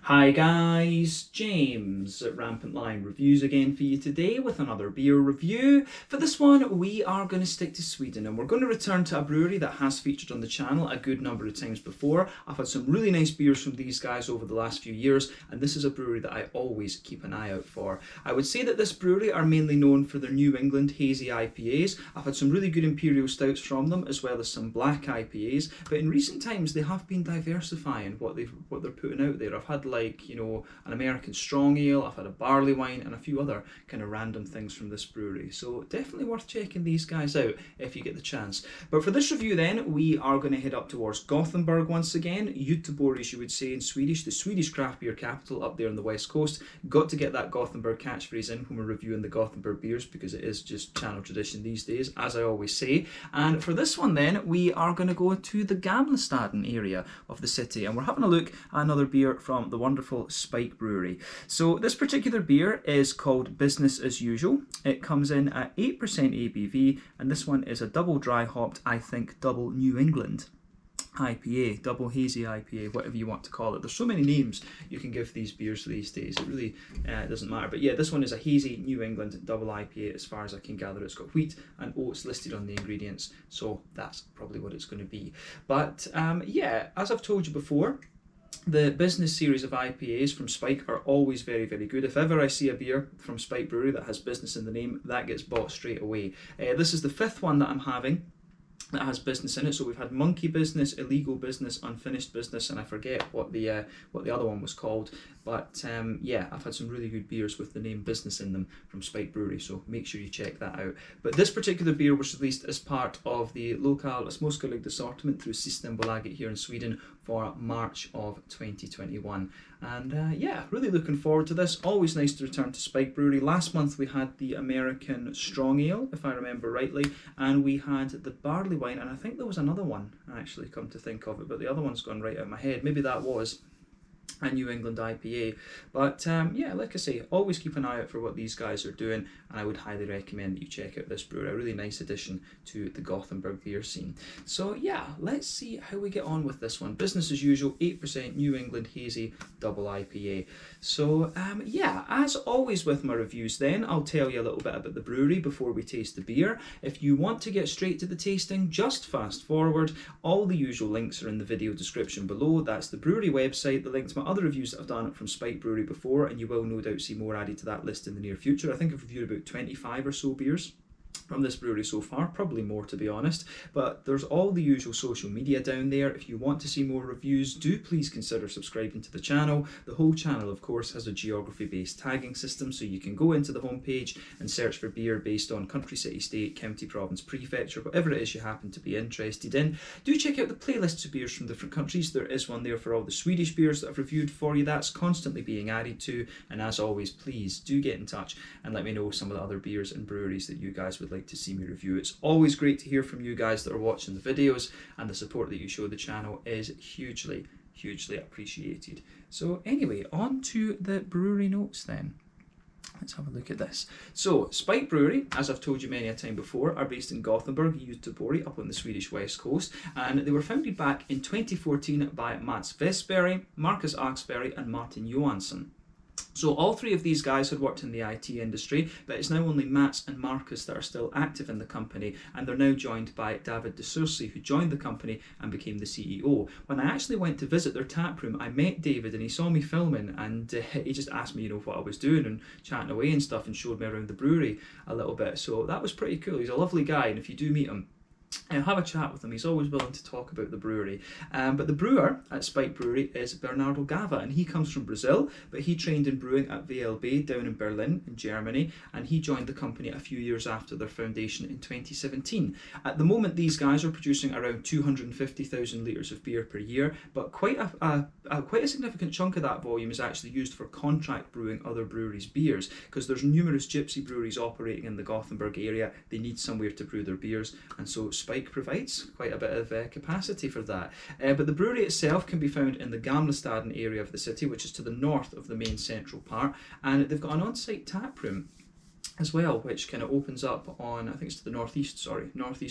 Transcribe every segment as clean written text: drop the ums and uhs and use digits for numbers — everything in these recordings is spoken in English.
Hi guys, James at Rampant Lion Reviews again for you today with another beer review. For this one we are going to stick to Sweden and we're going to return to a brewery that has featured on the channel a good number of times before. I've had some really nice beers from these guys over the last few years and this is a brewery that I always keep an eye out for. I would say that this brewery are mainly known for their New England hazy IPAs. I've had some really good imperial stouts from them as well as some black IPAs, but in recent times they have been diversifying what they're putting out there. I've had an American strong ale, I've had a barley wine and a few other kind of random things from this brewery. So definitely worth checking these guys out if you get the chance. But for this review then, we are going to head up towards Gothenburg once again. Göteborg, as you would say in Swedish, the Swedish craft beer capital up there on the west coast. Got to get that Gothenburg catchphrase in when we're reviewing the Gothenburg beers because it is just channel tradition these days, as I always say. And for this one then, we are going to go to the Gamlestaden area of the city and we're having a look at another beer from the wonderful Spike Brewery. So this particular beer is called Business as Usual. It comes in at 8% ABV and this one is a double dry hopped, I think double New England IPA, double hazy IPA, whatever you want to call it. There's so many names you can give these beers these days. It really doesn't matter. But yeah, this one is a hazy New England double IPA as far as I can gather. It's got wheat and oats listed on the ingredients, so that's probably what it's going to be. But yeah, as I've told you before, the business series of IPAs from Spike are always very, very good. If ever I see a beer from Spike Brewery that has business in the name, that gets bought straight away. This is the fifth one that I'm having that has business in it. So we've had monkey business, illegal business, unfinished business, and I forget what the other one was called. But yeah, I've had some really good beers with the name business in them from Spike Brewery, so make sure you check that out. But this particular beer was released as part of the Lokal Småskalig assortment through Systembolaget here in Sweden for March of 2021. And yeah, really looking forward to this. Always nice to return to Spike Brewery. Last month we had the American Strong Ale, if I remember rightly, and we had the barley wine, and I think there was another one, actually, come to think of it, but the other one's gone right out of my head. Maybe that was a New England IPA. But yeah, like I say, always keep an eye out for what these guys are doing, and I would highly recommend that you check out this brewery. A really nice addition to the Gothenburg beer scene. So yeah, let's see how we get on with this one. Business as Usual, 8% New England hazy double IPA. So yeah, as always with my reviews then, I'll tell you a little bit about the brewery before we taste the beer. If you want to get straight to the tasting, just fast forward. All the usual links are in the video description below. That's the brewery website, the link to my other reviews that I've done from Spike Brewery before, and you will no doubt see more added to that list in the near future. I think I've reviewed about 25 or so beers from this brewery so far, probably more to be honest, but there's all the usual social media down there. If you want to see more reviews, do please consider subscribing to the channel. The whole channel of course has a geography based tagging system, so you can go into the homepage and search for beer based on country, city, state, county, province, prefecture, whatever it is you happen to be interested in. Do check out the playlists of beers from different countries. There is one there for all the Swedish beers that I've reviewed for you. That's constantly being added to, and as always, please do get in touch and let me know some of the other beers and breweries that you guys would like to see me review. It's always great to hear from you guys that are watching the videos, and the support that you show the channel is hugely appreciated. So anyway, on to the brewery notes then. Let's have a look at this. So, Spike Brewery, as I've told you many a time before, are based in Gothenburg, Göteborg, up on the Swedish west coast, and they were founded back in 2014 by Mats Westberg, Marcus Axberg and Martin Johansson. So all three of these guys had worked in the IT industry, but it's now only Mats and Marcus that are still active in the company, and they're now joined by David de Sursi, who joined the company and became the CEO. When I actually went to visit their tap room, I met David and he saw me filming, and he just asked me, what I was doing and chatting away and stuff, and showed me around the brewery a little bit. So that was pretty cool. He's a lovely guy, and if you do meet him, have a chat with him. He's always willing to talk about the brewery. But the brewer at Spike Brewery is Bernardo Gava, and he comes from Brazil, but he trained in brewing at VLB down in Berlin in Germany, and he joined the company a few years after their foundation in 2017. At the moment, these guys are producing around 250,000 litres of beer per year, but quite a significant chunk of that volume is actually used for contract brewing other breweries' beers, because there's numerous gypsy breweries operating in the Gothenburg area. They need somewhere to brew their beers, and so Spike provides quite a bit of capacity for that. But the brewery itself can be found in the Gamlestaden area of the city, which is to the north of the main central part, and they've got an on-site tap room as well, which kind of opens up on, I think it's to the northeast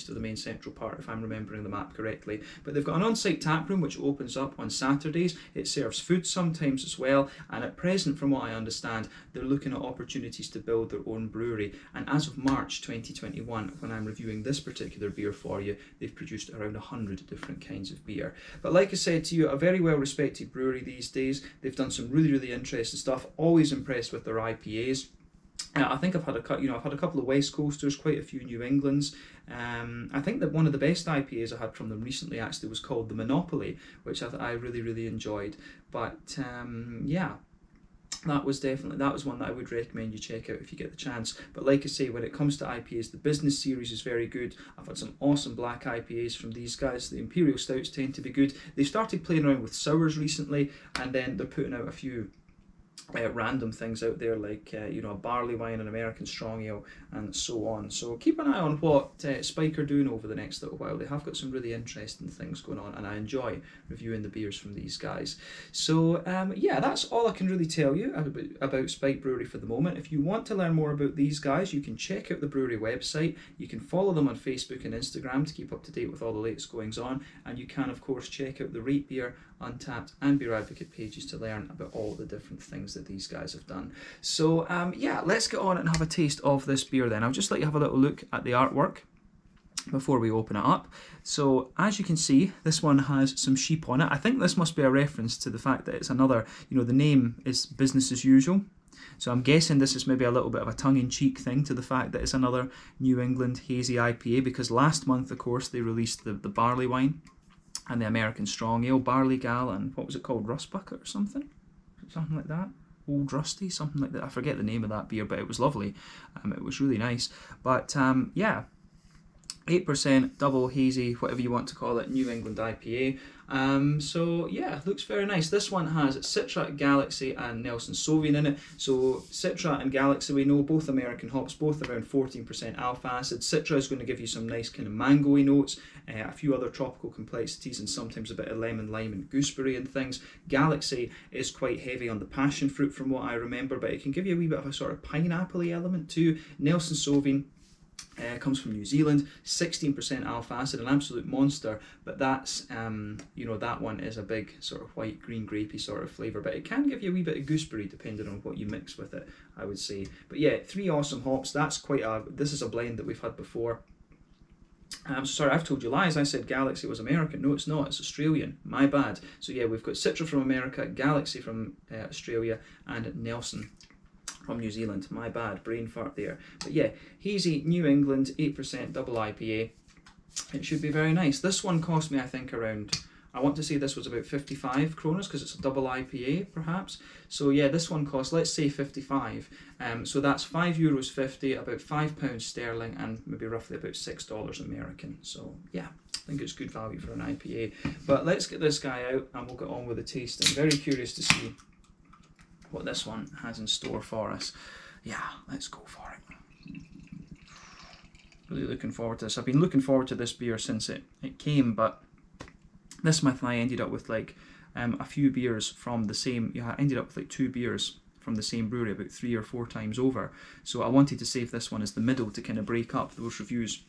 of the main central part, if I'm remembering the map correctly. But they've got an on-site tap room which opens up on Saturdays. It serves food sometimes as well, and at present, from what I understand, they're looking at opportunities to build their own brewery. And as of March 2021, when I'm reviewing this particular beer for you, they've produced around 100 different kinds of beer. But like I said to you, a very well respected brewery these days. They've done some really, really interesting stuff. Always impressed with their IPAs. I think I've had a couple of West Coasters, quite a few New Englands. I think that one of the best IPAs I had from them recently actually was called the Monopoly, which I really, really enjoyed. But yeah, that was one that I would recommend you check out if you get the chance. But like I say, when it comes to IPAs, the business series is very good. I've had some awesome black IPAs from these guys. The Imperial Stouts tend to be good. They've started playing around with sours recently, and then they're putting out a few random things out there, like a barley wine, an American strong ale, and so on. So keep an eye on what Spike are doing over the next little while. They have got some really interesting things going on, and I enjoy reviewing the beers from these guys. So yeah, that's all I can really tell you about Spike Brewery for the moment. If you want to learn more about these guys, you can check out the brewery website. You can follow them on Facebook and Instagram to keep up to date with all the latest goings on, and you can of course check out the Rate Beer, Untappd and Beer Advocate pages to learn about all the different things that these guys have done. So yeah, let's get on and have a taste of this beer then. I'll just let you have a little look at the artwork before we open it up. So as you can see, this one has some sheep on it. I think this must be a reference to the fact that it's another, the name is business as usual. So I'm guessing this is maybe a little bit of a tongue-in-cheek thing to the fact that it's another New England hazy IPA, because last month, of course, they released the barley wine and the American strong ale, Barley Gal, and what was it called, Rust Bucket or something like that. Old Rusty, something like that. I forget the name of that beer, but it was lovely. It was really nice. But yeah, 8% double hazy, whatever you want to call it, New England IPA. So yeah, looks very nice. This one has Citra, Galaxy and Nelson Sauvin in it. So Citra and Galaxy, we know, both American hops, both around 14% alpha acid. Citra is going to give you some nice kind of mango-y notes, a few other tropical complexities, and sometimes a bit of lemon, lime and gooseberry and things. Galaxy is quite heavy on the passion fruit from what I remember, but it can give you a wee bit of a sort of pineapple-y element too. Nelson Sauvin comes from New Zealand, 16% alpha acid, an absolute monster, but that's, that one is a big sort of white, green, grapey sort of flavour, but it can give you a wee bit of gooseberry depending on what you mix with it, I would say. But yeah, 3 awesome hops. This is a blend that we've had before. Sorry, I've told you lies. I said Galaxy was American. No, it's not. It's Australian. My bad. So yeah, we've got Citra from America, Galaxy from Australia, and Nelson from New Zealand. My bad, brain fart there. But yeah, hazy New England, 8% double IPA. It should be very nice. This one cost me, I think, around, I want to say this was about 55 kronas because it's a double IPA perhaps. So yeah, this one costs, let's say 55. So that's €5.50, about £5 sterling, and maybe roughly about $6 American. So yeah, I think it's good value for an IPA. But let's get this guy out and we'll get on with the tasting. Very curious to see what this one has in store for us. Yeah, let's go for it. Really looking forward to this. I've been looking forward to this beer since it came, but this month I ended up with like a few beers from the same, I ended up with like 2 beers from the same brewery about 3 or 4 times over. So I wanted to save this one as the middle to kind of break up those reviews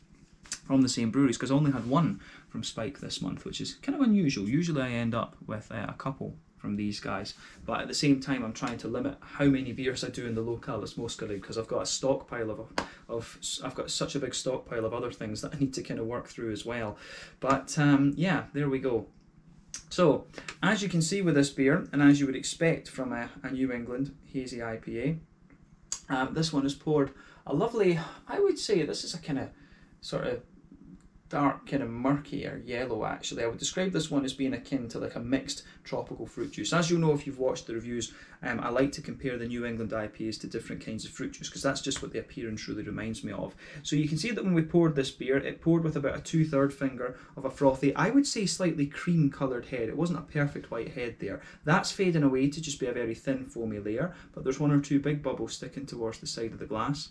from the same breweries, because I only had 1 from Spike this month, which is kind of unusual. Usually I end up with a couple from these guys, but at the same time I'm trying to limit how many beers I do in the Lokalis Moskale, because I've got a stockpile I've got such a big stockpile of other things that I need to kind of work through as well. But yeah, there we go. So as you can see with this beer, and as you would expect from a New England hazy IPA, this one is poured a lovely, I would say this is a kind of sort of dark, kind of murkier yellow actually. I would describe this one as being akin to like a mixed tropical fruit juice. As you'll know if you've watched the reviews, I like to compare the New England IPAs to different kinds of fruit juice, because that's just what the appearance really reminds me of. So you can see that when we poured this beer, it poured with about a 2/3 finger of a frothy, I would say slightly cream coloured head. It wasn't a perfect white head there. That's fading away to just be a very thin foamy layer, but there's 1 or 2 big bubbles sticking towards the side of the glass.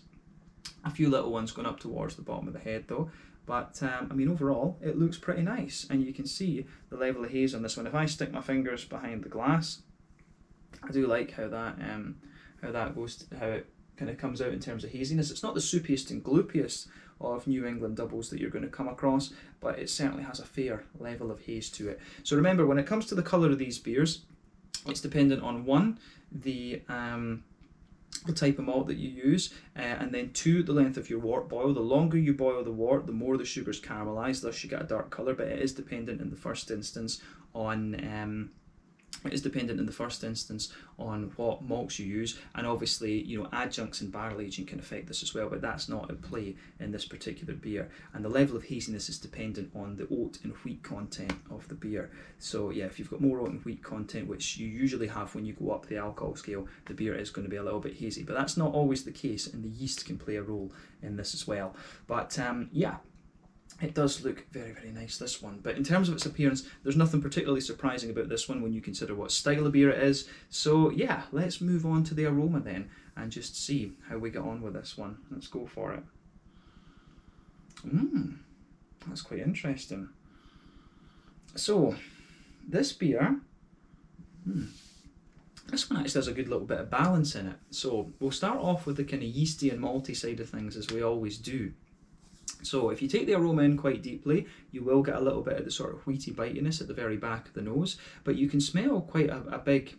A few little ones going up towards the bottom of the head though. But I mean, overall, it looks pretty nice, and you can see the level of haze on this one. If I stick my fingers behind the glass, I do like how that goes, how it kind of comes out in terms of haziness. It's not the soupiest and gloopiest of New England doubles that you're going to come across, but it certainly has a fair level of haze to it. So remember, when it comes to the colour of these beers, it's dependent on one, the type of malt that you use, and then two, the length of your wort boil. The longer you boil the wort, the more the sugar's caramelised, thus you get a dark colour, but it is dependent in the first instance on what malts you use, and obviously, you know, adjuncts and barrel aging can affect this as well, but that's not at play in this particular beer. And the level of haziness is dependent on the oat and wheat content of the beer. So yeah, if you've got more oat and wheat content, which you usually have when you go up the alcohol scale, the beer is going to be a little bit hazy, but that's not always the case, and the yeast can play a role in this as well. But yeah, it does look very, very nice, this one. But in terms of its appearance, there's nothing particularly surprising about this one when you consider what style of beer it is. So yeah, let's move on to the aroma then and just see how we get on with this one. Let's go for it. That's quite interesting. So this beer, this one actually has a good little bit of balance in it. So we'll start off with the kind of yeasty and malty side of things, as we always do. So if you take the aroma in quite deeply, you will get a little bit of the sort of wheaty bitiness at the very back of the nose, but you can smell quite a big,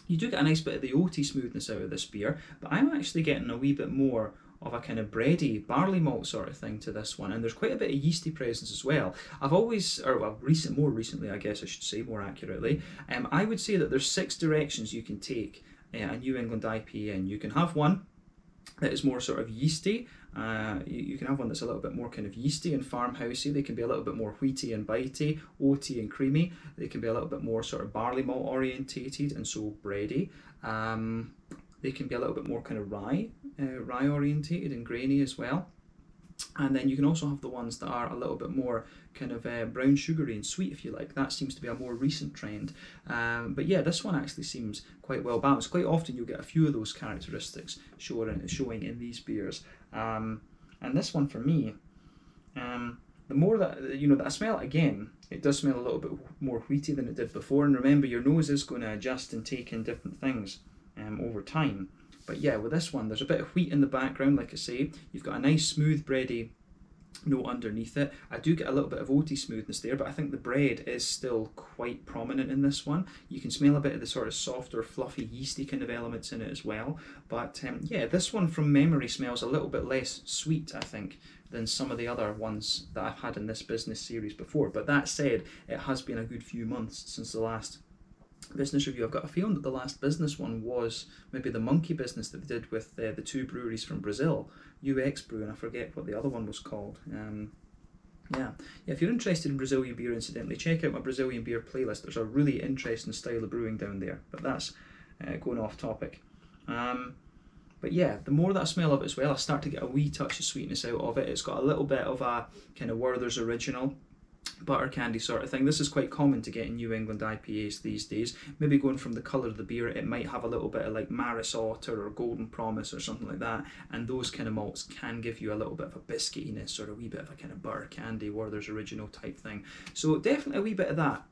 you do get a nice bit of the oaty smoothness out of this beer, but I'm actually getting a wee bit more of a kind of bready, barley malt sort of thing to this one, and there's quite a bit of yeasty presence as well. I've always, or well, more recently I guess I should say more accurately, I would say that there's 6 directions you can take a New England IPA in. You can have one that is more sort of yeasty. You can have one that's a little bit more kind of yeasty and farmhousey. They can be a little bit more wheaty and bitey, oaty and creamy. They can be a little bit more sort of barley malt orientated and so bready. They can be a little bit more kind of rye orientated and grainy as well. And then you can also have the ones that are a little bit more kind of brown sugary and sweet, if you like. That seems to be a more recent trend. But yeah, this one actually seems quite well balanced. Quite often you'll get a few of those characteristics showing in these beers. And this one for me, the more that, you know, that I smell it again, it does smell a little bit more wheaty than it did before. And remember, your nose is going to adjust and take in different things over time. But yeah, with this one, there's a bit of wheat in the background, like I say. You've got a nice smooth bready note underneath it. I do get a little bit of oaty smoothness there, but I think the bread is still quite prominent in this one. You can smell a bit of the sort of softer, fluffy, yeasty kind of elements in it as well. But yeah, this one from memory smells a little bit less sweet, I think, than some of the other ones that I've had in this business series before. But that said, it has been a good few months since the last business review. I've got a feeling that the last business one was maybe the monkey business that they did with the 2 breweries from Brazil, UX Brew, and I forget what the other one was called. Yeah, if you're interested in Brazilian beer, incidentally, check out my Brazilian beer playlist. There's a really interesting style of brewing down there, but that's going off topic. But yeah, the more that I smell of it as well, I start to get a wee touch of sweetness out of it. It's got a little bit of a kind of Werther's Original butter candy sort of thing. This is quite common to get in New England IPAs these days. Maybe going from the colour of the beer, it might have a little bit of like Maris Otter or Golden Promise or something like that, and those kind of malts can give you a little bit of a biscuitiness or a wee bit of a kind of butter candy, Werther's Original type thing. So definitely a wee bit of that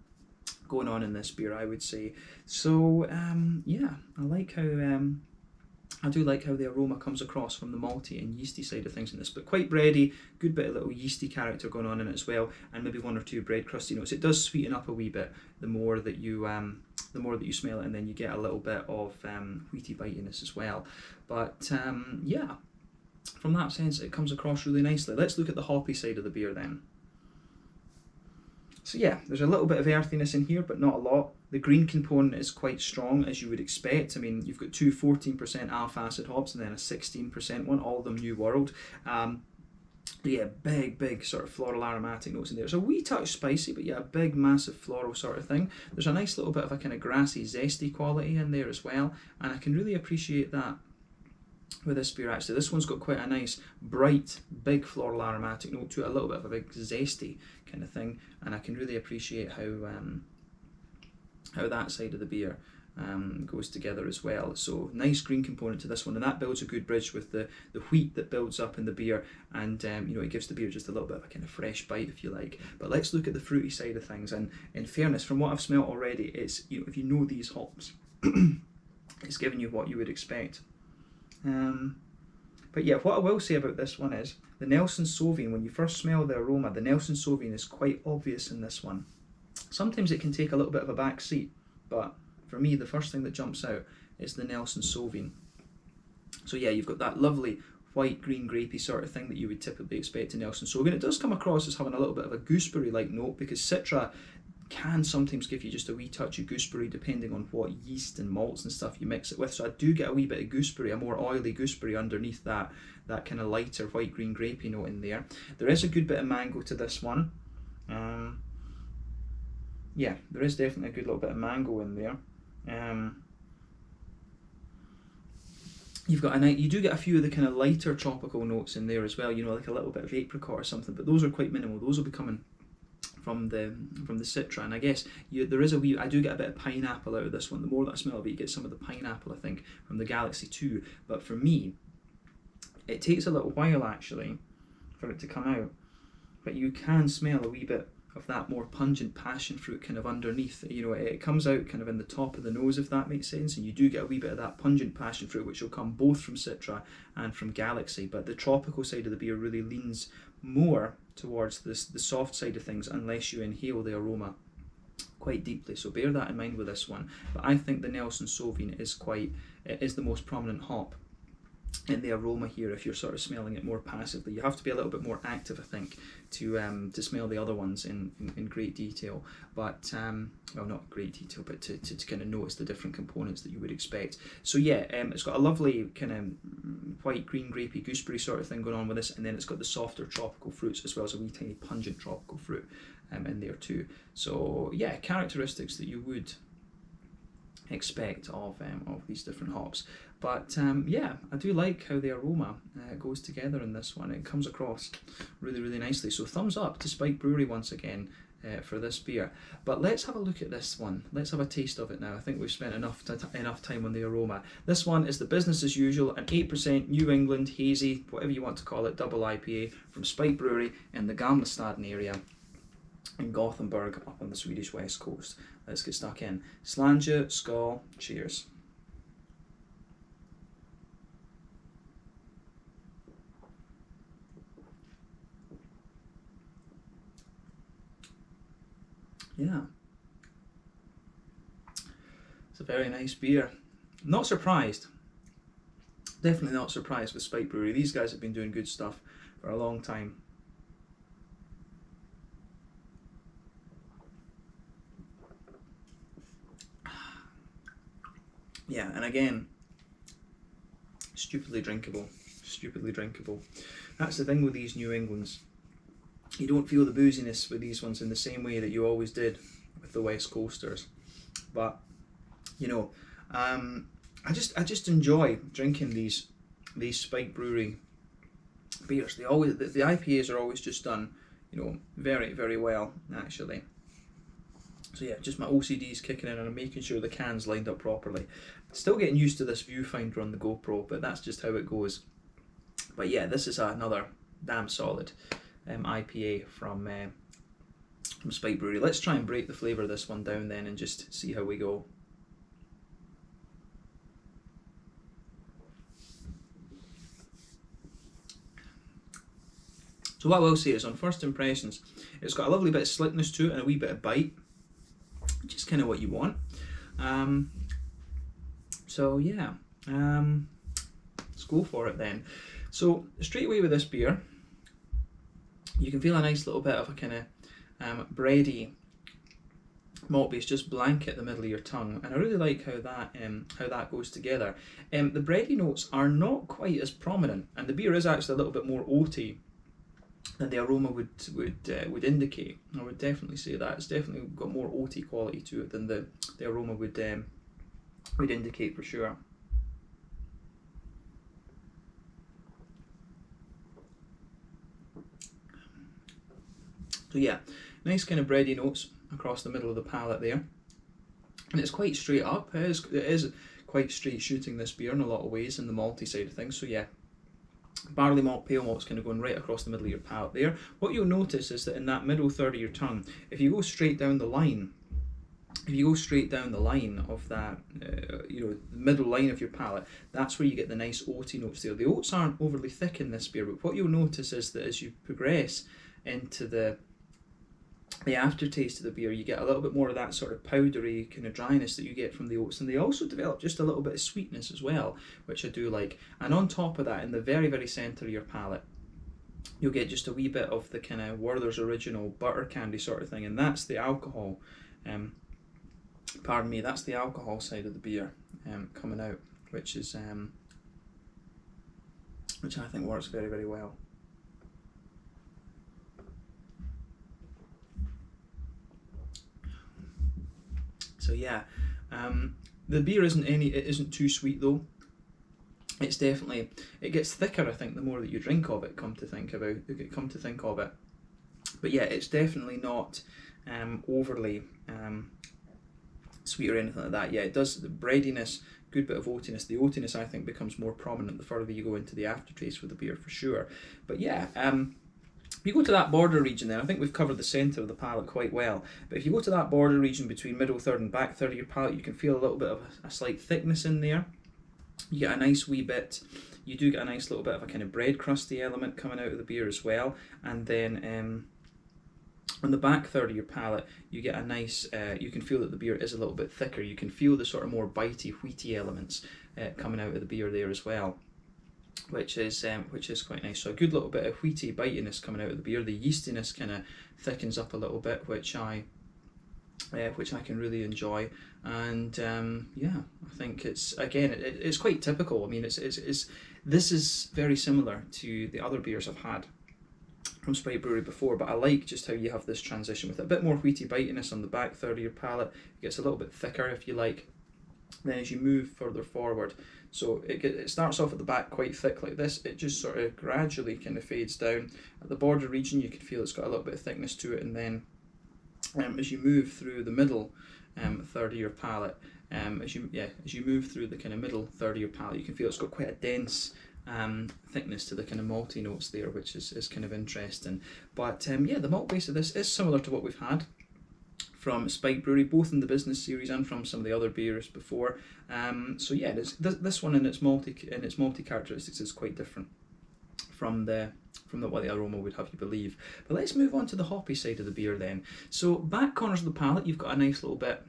going on in this beer, I would say. So yeah, I do like how the aroma comes across from the malty and yeasty side of things in this, but quite bready, good bit of little yeasty character going on in it as well, and maybe 1 or 2 bread crusty notes. It does sweeten up a wee bit the more that you smell it, and then you get a little bit of wheaty bitiness as well. But yeah, from that sense, it comes across really nicely. Let's look at the hoppy side of the beer then. So yeah, there's a little bit of earthiness in here, but not a lot. The green component is quite strong, as you would expect. I mean, you've got 2 14% alpha acid hops and then a 16% one, all of them New World. Yeah, big sort of floral aromatic notes in there. It's a wee touch spicy, but yeah, a big massive floral sort of thing. There's a nice little bit of a kind of grassy, zesty quality in there as well, and I can really appreciate that with this beer actually. This one's got quite a nice, bright, big floral aromatic note to it, a little bit of a big zesty kind of thing, and I can really appreciate how that side of the beer goes together as well. So nice green component to this one, and that builds a good bridge with the wheat that builds up in the beer, and you know, it gives the beer just a little bit of a kind of fresh bite, if you like. But let's look at the fruity side of things, and in fairness, from what I've smelt already, it's, you know, if you know these hops, it's giving you what you would expect But yeah, what I will say about this one is the Nelson Sauvin, when you first smell the aroma, the Nelson Sauvin is quite obvious in this one. Sometimes it can take a little bit of a back seat, but for me, the first thing that jumps out is the Nelson Sauvin. So yeah, you've got that lovely white, green, grapey sort of thing that you would typically expect in Nelson Sauvin. It does come across as having a little bit of a gooseberry-like note, because Citra can sometimes give you just a wee touch of gooseberry depending on what yeast and malts and stuff you mix it with. So I do get a wee bit of gooseberry, a more oily gooseberry underneath that kind of lighter white, green, grapey note in there. There is a good bit of mango to this one. Yeah, there is definitely a good little bit of mango in there. You've got you do get a few of the kind of lighter tropical notes in there as well, you know, like a little bit of apricot or something, but those are quite minimal. Those will be coming from the Citra, and I guess there is I do get a bit of pineapple out of this one. The more that I smell of it, you get some of the pineapple, I think, from the Galaxy 2. But for me, it takes a little while actually for it to come out, but you can smell a wee bit of that more pungent passion fruit kind of underneath. You know, it comes out kind of in the top of the nose, if that makes sense, and you do get a wee bit of that pungent passion fruit, which will come both from Citra and from Galaxy. But the tropical side of the beer really leans more towards the soft side of things, unless you inhale the aroma quite deeply. So bear that in mind with this one. But I think the Nelson Sauvin is the most prominent hop in the aroma here. If you're sort of smelling it more passively, you have to be a little bit more active, I think, to smell the other ones in great detail. But well, not great detail, but to kind of notice the different components that you would expect. So yeah, it's got a lovely kind of white, green, grapey, gooseberry sort of thing going on with this, and then it's got the softer tropical fruits as well as a wee tiny pungent tropical fruit in there too. So yeah, characteristics that you would expect of these different hops. But yeah, I do like how the aroma goes together in this one. It comes across really, really nicely. So thumbs up to Spike Brewery once again for this beer. But let's have a look at this one. Let's have a taste of it now. I think we've spent enough time on the aroma. This one is the business as usual, an 8% New England hazy, whatever you want to call it, double IPA from Spike Brewery in the Gamlestaden area in Gothenburg up on the Swedish west coast. Let's get stuck in. Slange, skål, cheers. Yeah, it's a very nice beer. Not surprised. Definitely not surprised with Spike Brewery. These guys have been doing good stuff for a long time. Yeah, and again, stupidly drinkable. Stupidly drinkable. That's the thing with these New Englands. You don't feel the booziness with these ones in the same way that you always did with the West Coasters. But you know, I just enjoy drinking these Spike Brewery beers. The IPAs are always just done, you know, very, very well actually. So yeah, just my OCD's kicking in and I'm making sure the can's lined up properly. Still getting used to this viewfinder on the GoPro, but that's just how it goes. But yeah, this is another damn solid IPA from Spike Brewery. Let's try and break the flavour of this one down then and just see how we go. So what I will say is, on first impressions, it's got a lovely bit of slickness to it and a wee bit of bite, which is kind of what you want. So yeah, let's go for it then. So straight away with this beer, you can feel a nice little bit of a kind of bready malt base just blanket the middle of your tongue, and I really like how that goes together. The bready notes are not quite as prominent, and the beer is actually a little bit more oaty than the aroma would indicate. I would definitely say that it's definitely got more oaty quality to it than the aroma would indicate for sure. So yeah, nice kind of bready notes across the middle of the palate there, and it's quite straight up. It is quite straight shooting, this beer, in a lot of ways in the malty side of things. So yeah, barley malt, pale malt's kind of going right across the middle of your palate there. What you'll notice is that in that middle third of your tongue, if you go straight down the line, if you go straight down the line of that, you know, the middle line of your palate, that's where you get the nice oaty notes there. The oats aren't overly thick in this beer, but what you'll notice is that as you progress into the aftertaste of the beer, you get a little bit more of that sort of powdery kind of dryness that you get from the oats, and they also develop just a little bit of sweetness as well, which I do like. And on top of that, in the very, very centre of your palate, you'll get just a wee bit of the kind of Werther's Original butter candy sort of thing, and that's the alcohol. Pardon me, that's the alcohol side of the beer coming out, which is which I think works very, very well. So yeah, the beer isn't too sweet though. It's definitely, it gets thicker, I think, the more that you drink of it. Come to think of it, but yeah, it's definitely not overly sweet or anything like that. Yeah, it does the breadiness, good bit of oatiness. The oatiness, I think, becomes more prominent the further you go into the aftertaste with the beer, for sure. But yeah, if you go to that border region then, I think we've covered the centre of the palate quite well, but if you go to that border region between middle third and back third of your palate, you can feel a little bit of a slight thickness in there. You get a nice wee bit, you do get a nice little bit of a kind of bread crusty element coming out of the beer as well, and then on the back third of your palate, you get a nice, you can feel that the beer is a little bit thicker. You can feel the sort of more bitey, wheaty elements coming out of the beer there as well, which is quite nice. So a good little bit of wheaty bitiness coming out of the beer. The yeastiness kind of thickens up a little bit, which I can really enjoy. And yeah, I think it's, again, it's quite typical. I mean, this is very similar to the other beers I've had from Sprite Brewery before, but I like just how you have this transition with a bit more wheaty bitiness on the back third of your palate. It gets a little bit thicker, if you like, then as you move further forward. So it starts off at the back quite thick like this, it just sort of gradually kind of fades down. At the border region, you can feel it's got a little bit of thickness to it, and then as you move through the middle third of your palate, as you move through the kind of middle third of your palate, you can feel it's got quite a dense thickness to the kind of malty notes there, which is kind of interesting. But yeah, the malt base of this is similar to what we've had from Spike Brewery, both in the business series and from some of the other beers before. So yeah, this one in its malty characteristics is quite different from what the aroma would have you believe. But let's move on to the hoppy side of the beer then. So back corners of the palate, you've got a nice little bit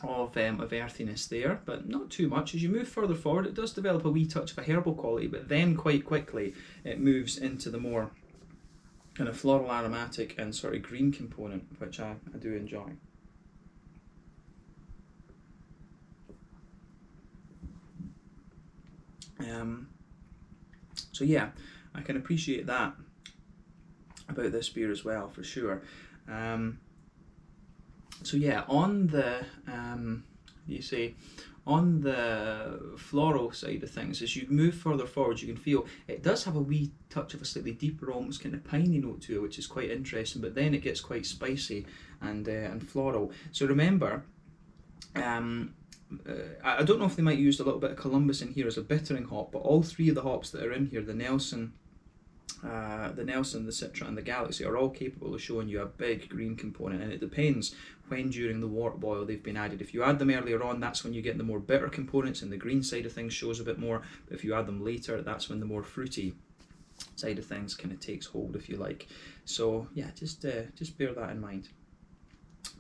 of earthiness there, but not too much. As you move further forward, it does develop a wee touch of a herbal quality, but then quite quickly it moves into the more kind of floral aromatic and sort of green component, which I do enjoy. So yeah, I can appreciate that about this beer as well, for sure. So yeah, on the on the floral side of things, as you move further forward, you can feel it does have a wee touch of a slightly deeper, almost kind of piney note to it, which is quite interesting. But then it gets quite spicy and floral. So remember, I don't know if they might use a little bit of Columbus in here as a bittering hop, but all three of the hops that are in here, the Nelson, the Citra and the Galaxy, are all capable of showing you a big green component, and it depends when during the wort boil they've been added. If you add them earlier on, that's when you get the more bitter components and the green side of things shows a bit more, but if you add them later, that's when the more fruity side of things kind of takes hold, if you like. So yeah, just bear that in mind.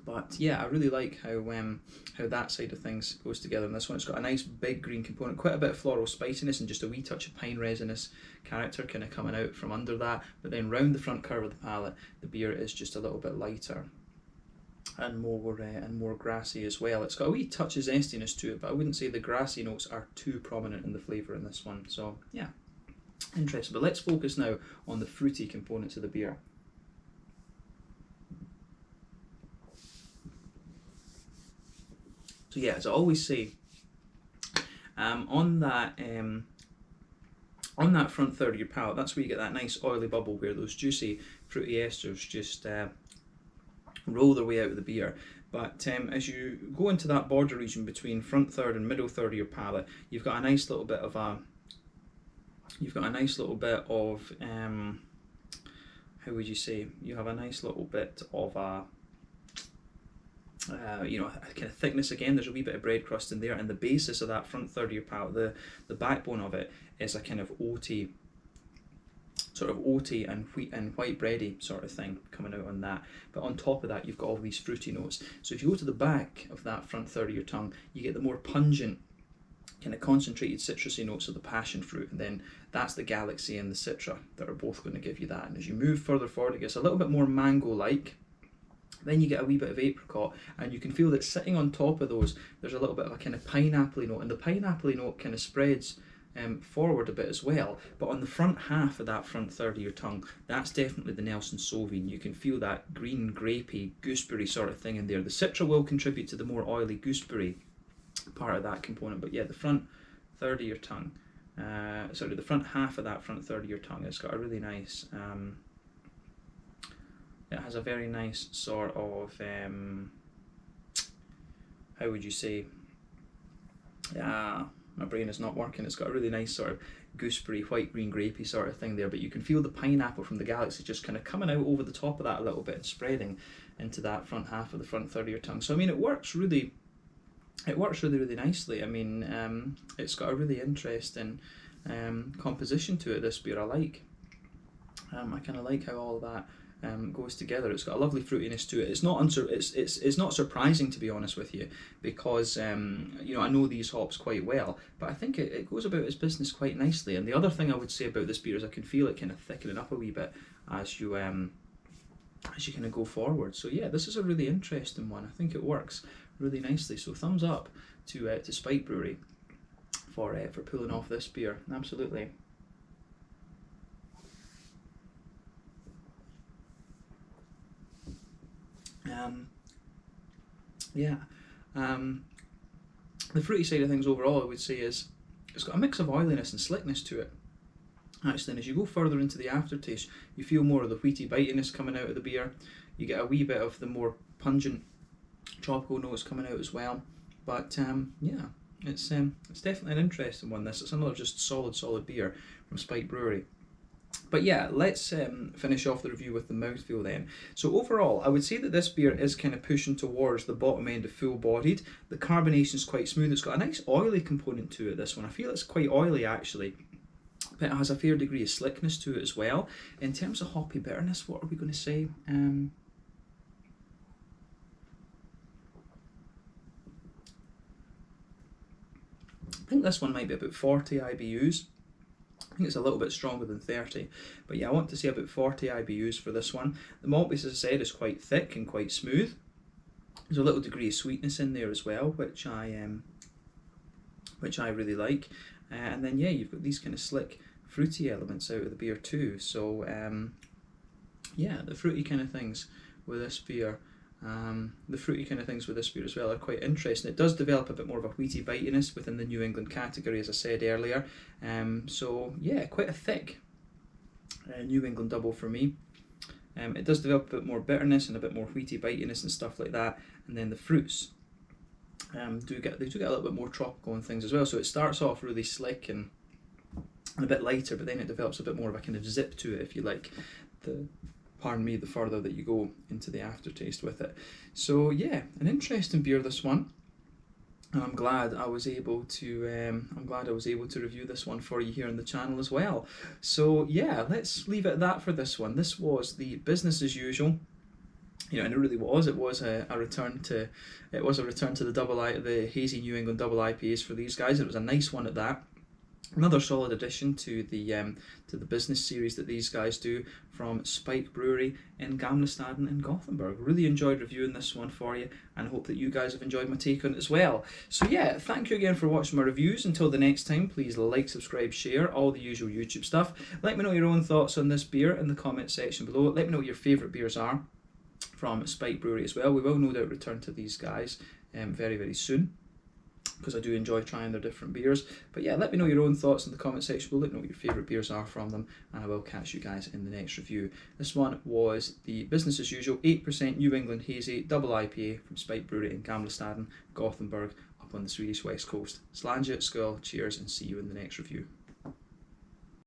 But yeah, I really like how that side of things goes together. And this one, it's got a nice big green component, quite a bit of floral spiciness, and just a wee touch of pine resinous character kind of coming out from under that. But then round the front curve of the palate, the beer is just a little bit lighter and more grassy as well. It's got a wee touch of zestiness to it, but I wouldn't say the grassy notes are too prominent in the flavour in this one. So yeah, interesting. But let's focus now on the fruity components of the beer. So yeah, as I always say, on that front third of your palate, that's where you get that nice oily bubble where those juicy fruity esters just roll their way out of the beer. But as you go into that border region between front third and middle third of your palate, you've got a nice little bit of how would you say? You have a nice little bit of you know, a kind of thickness again. There's a wee bit of bread crust in there, and the basis of that front third of your palate, the backbone of it, is a kind of oaty, sort of oaty and wheat and white bready sort of thing coming out on that. But on top of that, you've got all these fruity notes. So if you go to the back of that front third of your tongue, you get the more pungent, kind of concentrated citrusy notes of the passion fruit, and then that's the Galaxy and the Citra that are both going to give you that. And as you move further forward, it gets a little bit more mango-like. Then you get a wee bit of apricot, and you can feel that sitting on top of those, there's a little bit of a kind of pineapple-y note, and the pineapple-y note kind of spreads forward a bit as well. But on the front half of that front third of your tongue, that's definitely the Nelson Sauvin. You can feel that green, grapey, gooseberry sort of thing in there. The Citra will contribute to the more oily gooseberry part of that component, but yeah, the front third of your tongue, the front half of that front third of your tongue, it's got a really nice, it has a very nice sort of, how would you say, my brain is not working, it's got a really nice sort of gooseberry, white, green, grapey sort of thing there, but you can feel the pineapple from the Galaxy just kind of coming out over the top of that a little bit and spreading into that front half of the front third of your tongue. So I mean, it works really nicely. I mean, it's got a really interesting composition to it, this beer. I like. I kind of like how all of that goes together. It's got a lovely fruitiness to it. It's not it's not surprising, to be honest with you, because you know, I know these hops quite well, but I think it goes about its business quite nicely. And the other thing I would say about this beer is I can feel it kind of thickening up a wee bit as you kind of go forward. So yeah, this is a really interesting one. I think it works really nicely. So thumbs up to Spike Brewery for pulling off this beer. Absolutely. The fruity side of things overall, I would say, is it's got a mix of oiliness and slickness to it. Actually, and as you go further into the aftertaste, you feel more of the wheaty bitiness coming out of the beer. You get a wee bit of the more pungent tropical notes coming out as well. But yeah, it's definitely an interesting one. It's another just solid beer from Spike Brewery. But yeah, let's finish off the review with the mouthfeel then. So overall, I would say that this beer is kind of pushing towards the bottom end of full-bodied. The carbonation is quite smooth. It's got a nice oily component to it, this one. I feel it's quite oily actually, but it has a fair degree of slickness to it as well. In terms of hoppy bitterness, what are we going to say? I think this one might be about 40 IBUs. I think it's a little bit stronger than 30, but yeah, I want to say about 40 IBUs for this one. The malt base, as I said, is quite thick and quite smooth. There's a little degree of sweetness in there as well, which I really like. And then yeah, you've got these kind of slick, fruity elements out of the beer too. So yeah, the fruity kind of things with this beer. As well are quite interesting. It does develop a bit more of a wheaty bitiness within the New England category, as I said earlier. So yeah, quite a thick New England double for me. It does develop a bit more bitterness and a bit more wheaty bitiness and stuff like that. And then the fruits do get a little bit more tropical and things as well. So it starts off really slick and a bit lighter, but then it develops a bit more of a kind of zip to it, if you like. Pardon me, the further that you go into the aftertaste with it. So yeah, an interesting beer, this one. And I'm glad I was able to review this one for you here on the channel as well. So yeah, let's leave it at that for this one. This was the business as usual. You know, and it really was. It was a return to the hazy New England double IPAs for these guys. It was a nice one at that. Another solid addition to the business series that these guys do from Spike Brewery in Gamlestaden in Gothenburg. Really enjoyed reviewing this one for you, and hope that you guys have enjoyed my take on it as well. So yeah, thank you again for watching my reviews. Until the next time, please like, subscribe, share, all the usual YouTube stuff. Let me know your own thoughts on this beer in the comment section below. Let me know what your favourite beers are from Spike Brewery as well. We will no doubt return to these guys very, very soon, because I do enjoy trying their different beers. But yeah, let me know your own thoughts in the comment section below. Let me know what your favourite beers are from them, and I will catch you guys in the next review. This one was the business as usual 8% New England Hazy Double IPA from Spike Brewery in Gamlestaden, Gothenburg, up on the Swedish west coast. Slange, skull, cheers, and see you in the next review.